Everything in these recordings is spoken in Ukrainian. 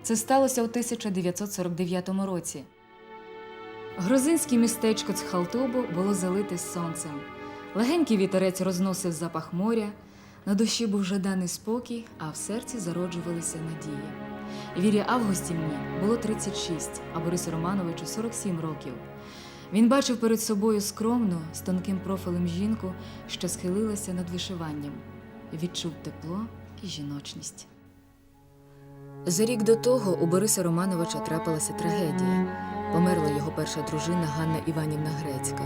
Це сталося у 1949 році. Грузинське містечко Цхалтобу було залите сонцем. Легенький вітерець розносив запах моря, на душі був жаданий спокій, а в серці зароджувалися надії. Вірі Августівні було 36, а Борису Романовичу 47 років. Він бачив перед собою скромну, з тонким профілем жінку, що схилилася над вишиванням. Відчув тепло і жіночність. За рік до того у Бориса Романовича трапилася трагедія. Померла його перша дружина Ганна Іванівна Грецька.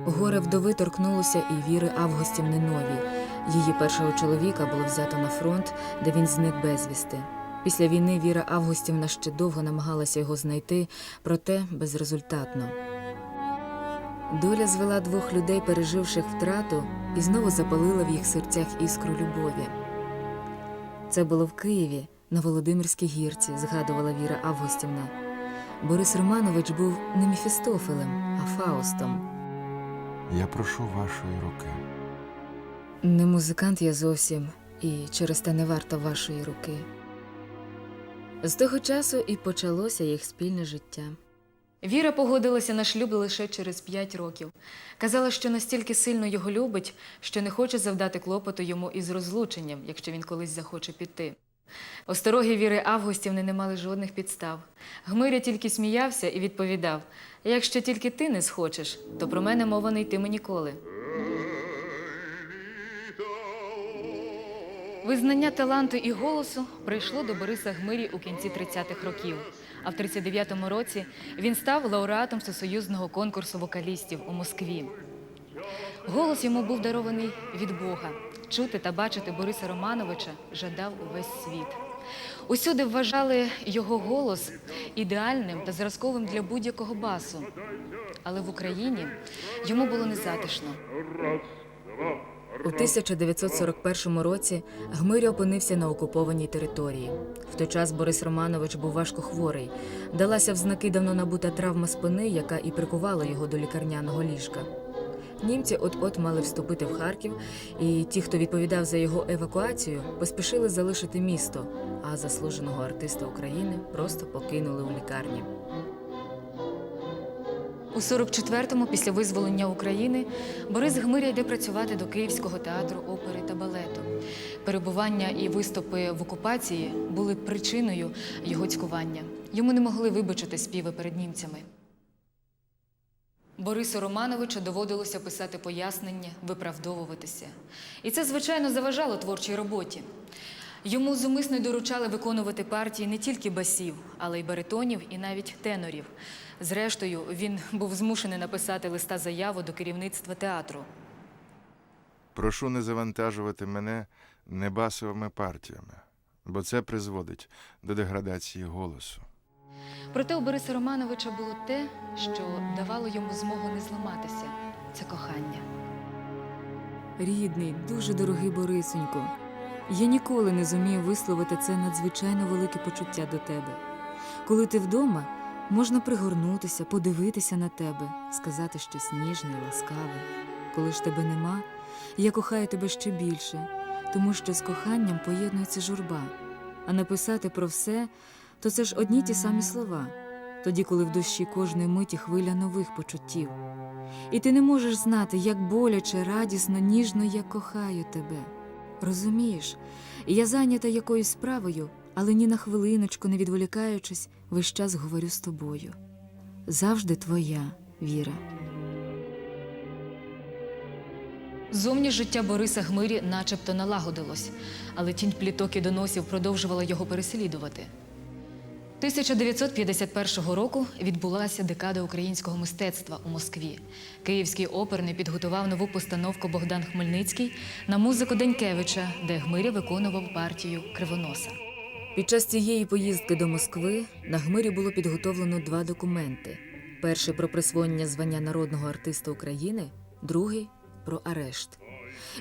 Горе вдови торкнулося і Віри Августівни Нові. Її першого чоловіка було взято на фронт, де він зник безвісти. Після війни Віра Августівна ще довго намагалася його знайти, проте безрезультатно. Доля звела двох людей, переживших втрату, і знову запалила в їх серцях іскру любові. Це було в Києві, на Володимирській гірці, згадувала Віра Августівна. Борис Романович був не Мефістофелем, а Фаустом. Я прошу вашої руки. Не музикант я зовсім, і через те не варта вашої руки. З того часу і почалося їх спільне життя. Віра погодилася на шлюб лише через 5 років. Казала, що настільки сильно його любить, що не хоче завдати клопоту йому із розлученням, якщо він колись захоче піти. Остороги Віри Августівни не мали жодних підстав. Гмиря тільки сміявся і відповідав: «Якщо тільки ти не схочеш, то про мене мова не йтиме ніколи». Визнання таланту і голосу прийшло до Бориса Гмирі у кінці 30-х років, а в 39-му році він став лауреатом всесоюзного конкурсу вокалістів у Москві. Голос йому був дарований від Бога. Чути та бачити Бориса Романовича жадав увесь світ. Усюди вважали його голос ідеальним та зразковим для будь-якого басу. Але в Україні йому було незатишно. У 1941 році Гмиря опинився на окупованій території. В той час Борис Романович був важко хворий. Далася в знаки давно набута травма спини, яка і прикувала його до лікарняного ліжка. Німці от-от мали вступити в Харків, і ті, хто відповідав за його евакуацію, поспішили залишити місто, а заслуженого артиста України просто покинули у лікарні. У 44-му, після визволення України, Борис Гмиря йде працювати до Київського театру опери та балету. Перебування і виступи в окупації були причиною його цькування. Йому не могли вибачити співи перед німцями. Борису Романовичу доводилося писати пояснення, виправдовуватися. І це, звичайно, заважало творчій роботі. Йому зумисно й доручали виконувати партії не тільки басів, але й баритонів і навіть тенорів. Зрештою, він був змушений написати листа-заяву до керівництва театру. Прошу не завантажувати мене небасовими партіями, бо це призводить до деградації голосу. Проте у Бориса Романовича було те, що давало йому змогу не зламатися – це кохання. Рідний, дуже дорогий Борисонько, я ніколи не зумію висловити це надзвичайно велике почуття до тебе. Коли ти вдома, можна пригорнутися, подивитися на тебе, сказати щось ніжне і ласкаве. Коли ж тебе нема, я кохаю тебе ще більше, тому що з коханням поєднується журба. А написати про все – то це ж одні ті самі слова, тоді, коли в душі кожної миті хвиля нових почуттів. І ти не можеш знати, як боляче, радісно, ніжно я кохаю тебе. Розумієш, я зайнята якоюсь справою, але ні на хвилиночку, не відволікаючись, весь час говорю з тобою. Завжди твоя, Віра. Зовні життя Бориса Гмирі начебто налагодилось, але тінь пліток і доносів продовжувала його переслідувати. 1951 року відбулася декада українського мистецтва у Москві. Київський оперний підготував нову постановку Богдан Хмельницький на музику Денькевича, де Гмиря виконував партію Кривоноса. Під час цієї поїздки до Москви на Гмирі було підготовлено 2 документи. Перший – про присвоєння звання народного артиста України, другий – про арешт.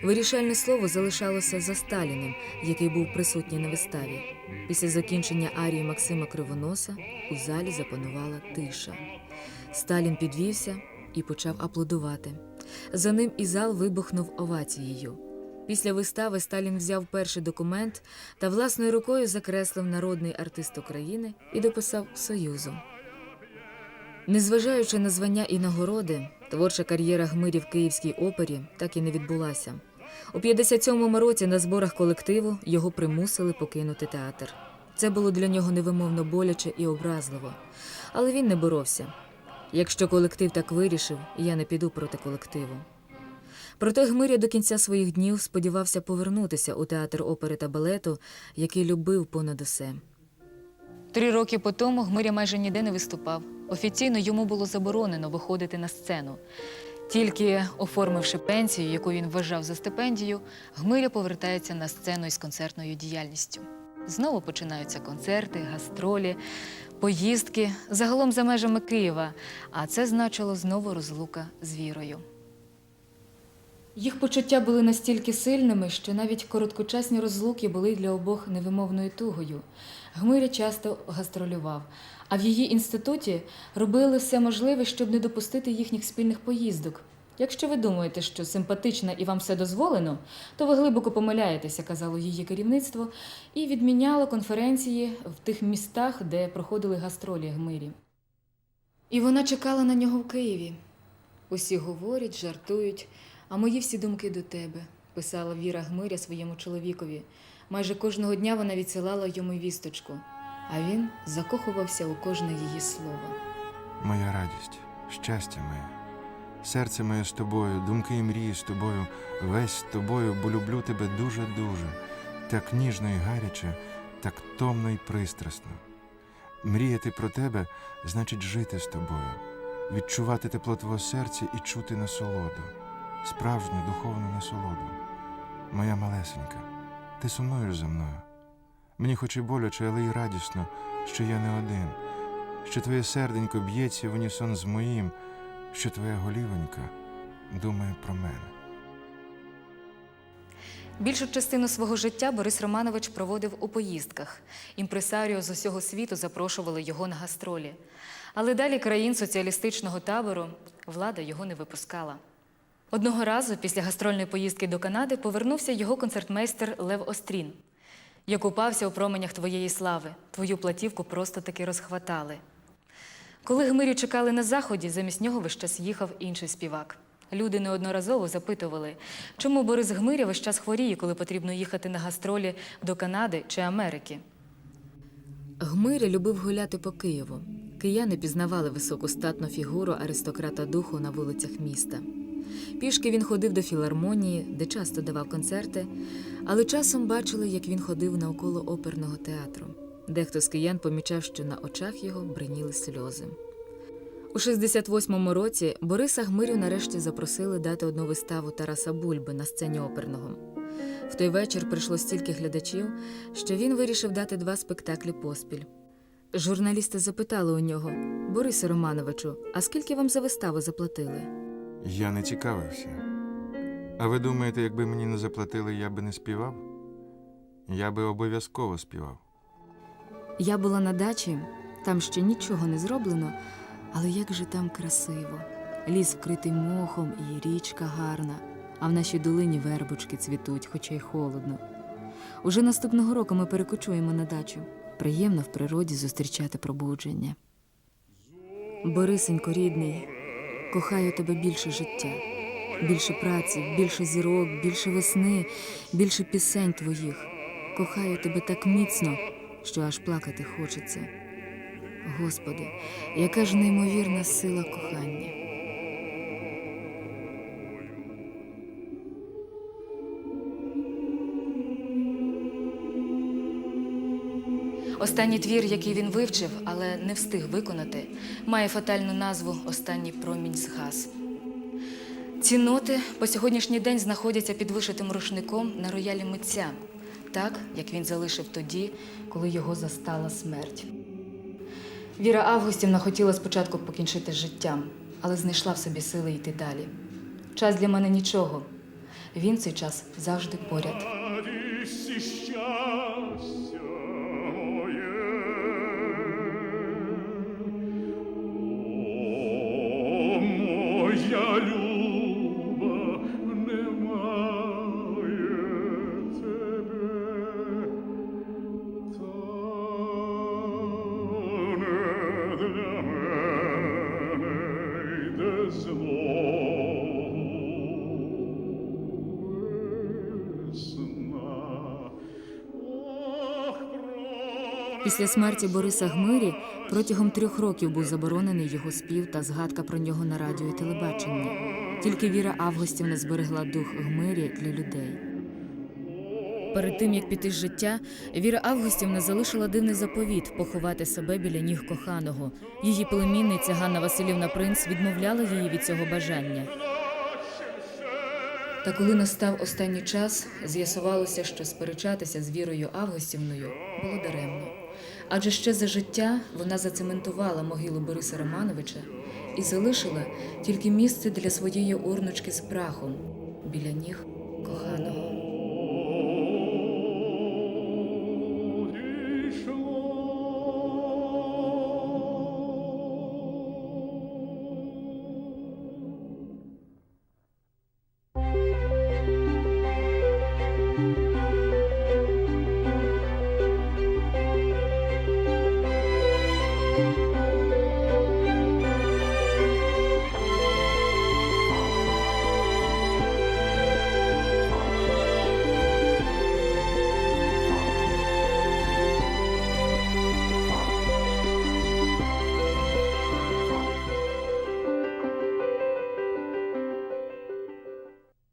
Вирішальне слово залишалося за Сталіним, який був присутній на виставі. Після закінчення арії Максима Кривоноса у залі запанувала тиша. Сталін підвівся і почав аплодувати. За ним і зал вибухнув овацією. Після вистави Сталін взяв перший документ та власною рукою закреслив народний артист України і дописав Союзу. Незважаючи на звання і нагороди, творча кар'єра Гмирі в Київській опері так і не відбулася. У 57-му році на зборах колективу його примусили покинути театр. Це було для нього невимовно боляче і образливо. Але він не боровся. Якщо колектив так вирішив, я не піду проти колективу. Проте Гмиря до кінця своїх днів сподівався повернутися у театр опери та балету, який любив понад усе. 3 роки по тому Гмиря майже ніде не виступав. Офіційно йому було заборонено виходити на сцену. Тільки оформивши пенсію, яку він вважав за стипендію, Гмиря повертається на сцену із концертною діяльністю. Знову починаються концерти, гастролі, поїздки, загалом за межами Києва, а це значило знову розлука з Вірою. Їх почуття були настільки сильними, що навіть короткочасні розлуки були для обох невимовною тугою. Гмиря часто гастролював, а в її інституті робили все можливе, щоб не допустити їхніх спільних поїздок. «Якщо ви думаєте, що симпатична і вам все дозволено, то ви глибоко помиляєтеся», – казало її керівництво, і відміняло конференції в тих містах, де проходили гастролі Гмирі. І вона чекала на нього в Києві. «Усі говорять, жартують, а мої всі думки до тебе», – писала Віра Гмиря своєму чоловікові. Майже кожного дня вона відсилала йому вісточку, а він закохувався у кожне її слово. Моя радість, щастя моє, серце моє з тобою, думки і мрії з тобою, весь з тобою, бо люблю тебе дуже-дуже, так ніжно і гаряче, так томно і пристрасно. Мріяти про тебе – значить жити з тобою, відчувати тепло твого серця і чути насолоду, справжню духовну насолоду. Моя малесенька, ти сумуєш за мною. Мені хоч і боляче, але й радісно, що я не один, що твоє серденько б'ється в унісон з моїм, що твоя голівонька думає про мене. Більшу частину свого життя Борис Романович проводив у поїздках. Імпресаріо з усього світу запрошували його на гастролі. Але далі країн соціалістичного табору влада його не випускала. Одного разу після гастрольної поїздки до Канади повернувся його концертмейстер Лев Острін. «Я купався у променях твоєї слави, твою платівку просто-таки розхватали». Коли Гмирю чекали на Заході, замість нього весь час їхав інший співак. Люди неодноразово запитували, чому Борис Гмиря весь час хворіє, коли потрібно їхати на гастролі до Канади чи Америки. Гмиря любив гуляти по Києву. Кияни пізнавали високу статну фігуру аристократа духу на вулицях міста. Пішки він ходив до філармонії, де часто давав концерти, але часом бачили, як він ходив навколо оперного театру. Дехто з киян помічав, що на очах його бриніли сльози. У 68-му році Бориса Гмирю нарешті запросили дати одну виставу Тараса Бульби на сцені оперного. В той вечір прийшло стільки глядачів, що він вирішив дати 2 спектаклі поспіль. Журналісти запитали у нього: «Борисе Романовичу, а скільки вам за виставу заплатили?» Я не цікавився. А ви думаєте, якби мені не заплатили, я би не співав? Я би обов'язково співав. Я була на дачі, там ще нічого не зроблено, але як же там красиво. Ліс вкритий мохом і річка гарна, а в нашій долині вербочки цвітуть, хоча й холодно. Уже наступного року ми перекочуємо на дачу. Приємно в природі зустрічати пробудження. Борисенько, рідний, кохаю тебе більше життя, більше праці, більше зірок, більше весни, більше пісень твоїх. Кохаю тебе так міцно, що аж плакати хочеться. Господи, яка ж неймовірна сила кохання. Останній твір, який він вивчив, але не встиг виконати, має фатальну назву «Останній промінь згас». Ці ноти по сьогоднішній день знаходяться під вишитим рушником на роялі митця, так, як він залишив тоді, коли його застала смерть. Віра Августівна хотіла спочатку покінчити з життям, але знайшла в собі сили йти далі. Час для мене нічого. Він цей час завжди поряд. Моя люба немає. Після смерті Бориса Гмирі протягом 3 років був заборонений його спів та згадка про нього на радіо і телебаченні. Тільки Віра Августівна зберегла дух Гмирі для людей. Перед тим, як піти з життя, Віра Августівна залишила дивний заповіт поховати себе біля ніг коханого. Її племінниця Ганна Василівна Принц відмовляла її від цього бажання. Та коли настав останній час, з'ясувалося, що сперечатися з Вірою Августівною було даремно. Адже ще за життя вона зацементувала могилу Бориса Романовича і залишила тільки місце для своєї урночки з прахом біля ніг коханого.